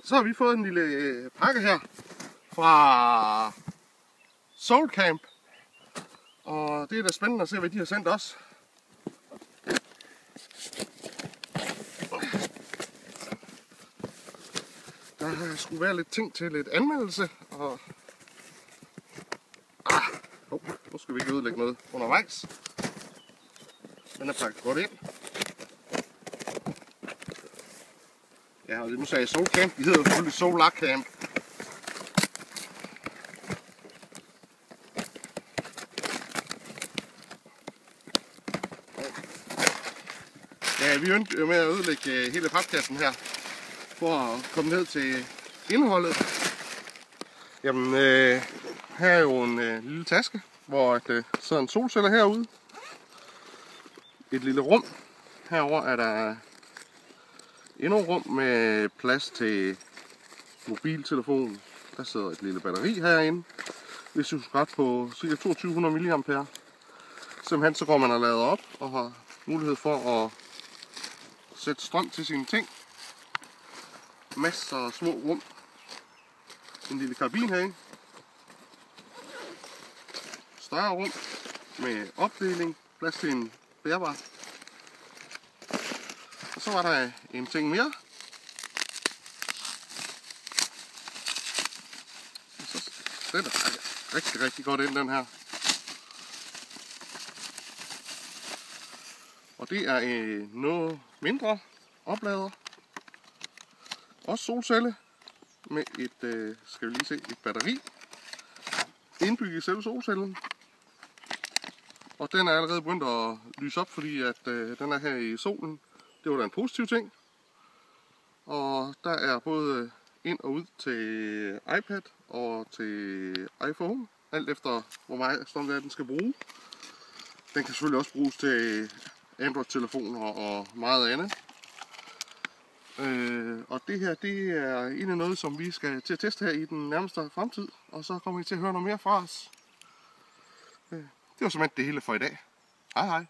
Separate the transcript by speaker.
Speaker 1: Så har vi fået en lille pakke her fra Soulcamp. Og det er da spændende at se, hvad de har sendt os. Der skulle være lidt ting til lidt anmeldelse. Og nu skal vi ikke ødelægge noget undervejs. Den er pakket godt ind. Ja, og nu sagde jeg Soulcamp. De hedder jo selvfølgelig Solarcamp. Ja, vi ønsker jo med at ødelægge hele papkassen her, for at komme ned til indholdet. Jamen, her er jo en lille taske, hvor der sidder en solceller herude. Et lille rum. Herover er der endnu et rum med plads til mobiltelefon. Der sidder et lille batteri herinde. Hvis du skal på ca. 2200 mAh. Simpelthen så går man og lader op og har mulighed for at sætte strøm til sine ting. Masser af små rum. En lille kabine herinde. Større rum med opdeling. Plads til en bærbar. Og så var der en ting mere. Den er rigtig godt ind, den her. Og det er en noget mindre oplader. Også solcelle med et, skal vi lige se, et batteri indbygget i selve solcellen. Og den er allerede begyndt at lyse op, fordi at den er her i solen. Det var da en positiv ting. Og der er både ind og ud til iPad og til iPhone, alt efter hvor meget strøm den skal bruge. Den kan selvfølgelig også bruges til Android-telefoner og meget andet. Og det her, det er egentlig noget, som vi skal til at teste her i den nærmeste fremtid. Og så kommer I til at høre noget mere fra os. Det var simpelthen det hele for i dag. Hej hej.